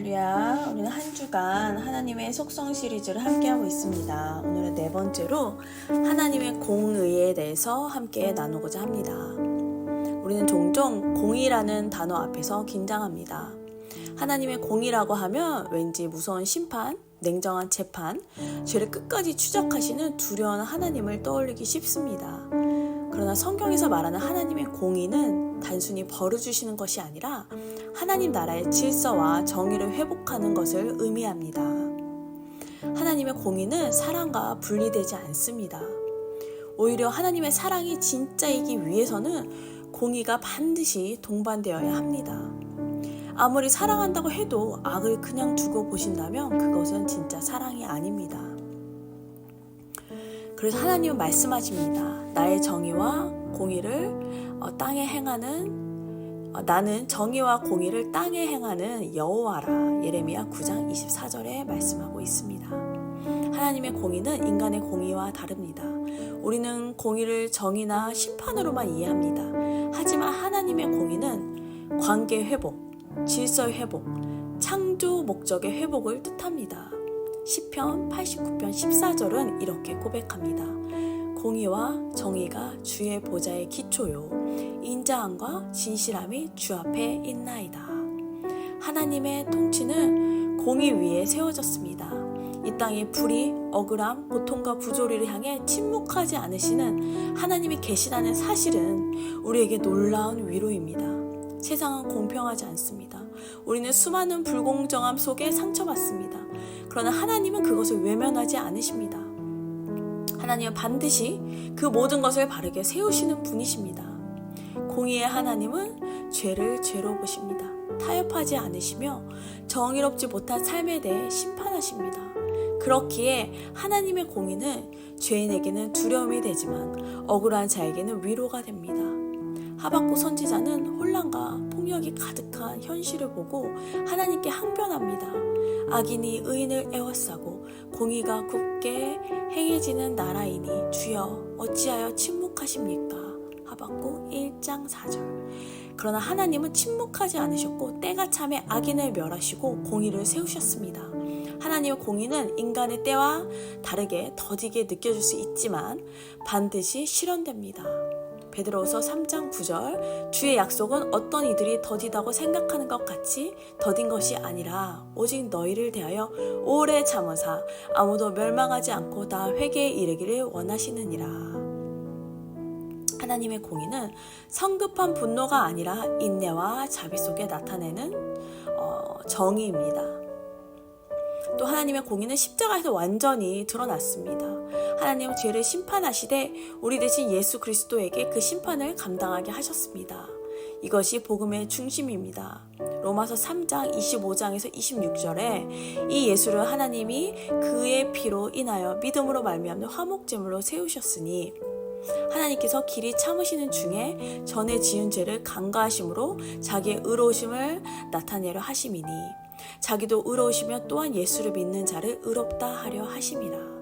할렐루야. 우리는 한 주간 하나님의 속성 시리즈를 함께하고 있습니다. 오늘은 네 번째로 하나님의 공의에 대해서 함께 나누고자 합니다. 우리는 종종 공의라는 단어 앞에서 긴장합니다. 하나님의 공의라고 하면 왠지 무서운 심판, 냉정한 재판, 죄를 끝까지 추적하시는 두려운 하나님을 떠올리기 쉽습니다. 그러나 성경에서 말하는 하나님의 공의는 단순히 벌을 주시는 것이 아니라 하나님 나라의 질서와 정의를 회복하는 것을 의미합니다. 하나님의 공의는 사랑과 분리되지 않습니다. 오히려 하나님의 사랑이 진짜이기 위해서는 공의가 반드시 동반되어야 합니다. 아무리 사랑한다고 해도 악을 그냥 두고 보신다면 그것은 진짜 사랑이 아닙니다. 그래서 하나님은 말씀하십니다. 나의 정의와 공의를 땅에 행하는 나는 정의와 공의를 땅에 행하는 여호와라. 예레미야 9장 24절에 말씀하고 있습니다. 하나님의 공의는 인간의 공의와 다릅니다. 우리는 공의를 정의나 심판으로만 이해합니다. 하지만 하나님의 공의는 관계 회복, 질서 회복, 창조 목적의 회복을 뜻합니다. 시편 89편 14절은 이렇게 고백합니다. 공의와 정의가 주의 보좌의 기초요 인자함과 진실함이 주 앞에 있나이다. 하나님의 통치는 공의 위에 세워졌습니다. 이 땅의 불의, 억울함, 고통과 부조리를 향해 침묵하지 않으시는 하나님이 계시다는 사실은 우리에게 놀라운 위로입니다. 세상은 공평하지 않습니다. 우리는 수많은 불공정함 속에 상처받습니다. 그러나 하나님은 그것을 외면하지 않으십니다. 하나님은 반드시 그 모든 것을 바르게 세우시는 분이십니다. 공의의 하나님은 죄를 죄로 보십니다. 타협하지 않으시며 정의롭지 못한 삶에 대해 심판하십니다. 그렇기에 하나님의 공의는 죄인에게는 두려움이 되지만 억울한 자에게는 위로가 됩니다. 하박국 선지자는 혼란과 폭력이 가득한 현실을 보고 하나님께 항변합니다. 악인이 의인을 애워싸고 공의가 굳게 행해지는 나라이니 주여 어찌하여 침묵하십니까? 하박국 1장 4절. 그러나 하나님은 침묵하지 않으셨고 때가 참에 악인을 멸하시고 공의를 세우셨습니다. 하나님의 공의는 인간의 때와 다르게 더디게 느껴질 수 있지만 반드시 실현됩니다. 베드로후서 3장 9절 주의 약속은 어떤 이들이 더디다고 생각하는 것 같이 더딘 것이 아니라 오직 너희를 대하여 오래 참으사 아무도 멸망하지 않고 다 회개에 이르기를 원하시느니라. 하나님의 공의는 성급한 분노가 아니라 인내와 자비 속에 나타내는 정의입니다. 또 하나님의 공의는 십자가에서 완전히 드러났습니다. 하나님은 죄를 심판하시되 우리 대신 예수 그리스도에게 그 심판을 감당하게 하셨습니다. 이것이 복음의 중심입니다. 로마서 3장 25장에서 26절에 이 예수를 하나님이 그의 피로 인하여 믿음으로 말미암는 화목제물로 세우셨으니 하나님께서 길이 참으시는 중에 전에 지은 죄를 간과하심으로 자기의 의로우심을 나타내려 하심이니 자기도 의로우시며 또한 예수를 믿는 자를 의롭다 하려 하심이라.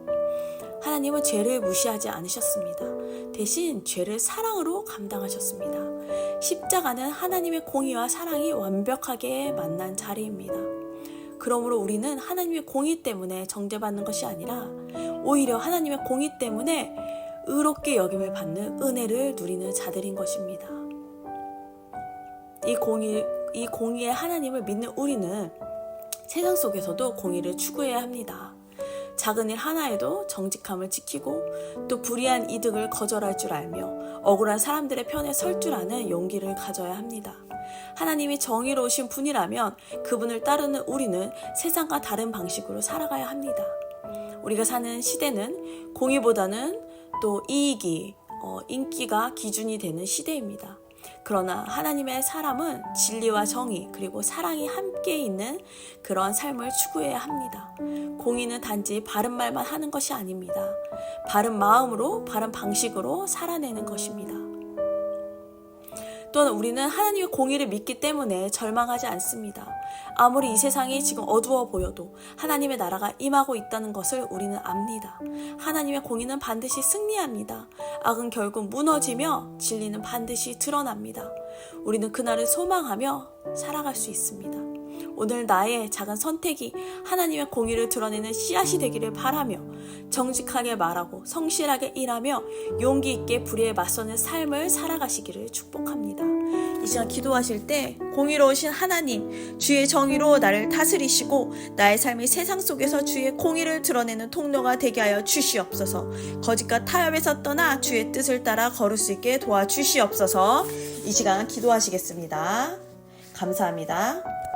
하나님은 죄를 무시하지 않으셨습니다. 대신 죄를 사랑으로 감당하셨습니다. 십자가는 하나님의 공의와 사랑이 완벽하게 만난 자리입니다. 그러므로 우리는 하나님의 공의 때문에 정죄받는 것이 아니라 오히려 하나님의 공의 때문에 의롭게 여김을 받는 은혜를 누리는 자들인 것입니다. 이 공의의 하나님을 믿는 우리는 세상 속에서도 공의를 추구해야 합니다. 작은 일 하나에도 정직함을 지키고 또 불이한 이득을 거절할 줄 알며 억울한 사람들의 편에 설 줄 아는 용기를 가져야 합니다. 하나님이 정의로우신 분이라면 그분을 따르는 우리는 세상과 다른 방식으로 살아가야 합니다. 우리가 사는 시대는 공의보다는 또 이익이, 인기가 기준이 되는 시대입니다. 그러나 하나님의 사람은 진리와 정의 그리고 사랑이 함께 있는 그런 삶을 추구해야 합니다. 공의는 단지 바른 말만 하는 것이 아닙니다. 바른 마음으로 바른 방식으로 살아내는 것입니다. 또한 우리는 하나님의 공의를 믿기 때문에 절망하지 않습니다. 아무리 이 세상이 지금 어두워 보여도 하나님의 나라가 임하고 있다는 것을 우리는 압니다. 하나님의 공의는 반드시 승리합니다. 악은 결국 무너지며 진리는 반드시 드러납니다. 우리는 그날을 소망하며 살아갈 수 있습니다. 오늘 나의 작은 선택이 하나님의 공의를 드러내는 씨앗이 되기를 바라며 정직하게 말하고 성실하게 일하며 용기 있게 불의에 맞서는 삶을 살아가시기를 축복합니다. 이 시간 기도하실 때 공의로우신 하나님, 주의 정의로 나를 다스리시고 나의 삶이 세상 속에서 주의 공의를 드러내는 통로가 되게 하여 주시옵소서. 거짓과 타협에서 떠나 주의 뜻을 따라 걸을 수 있게 도와주시옵소서. 이 시간 기도하시겠습니다. 감사합니다.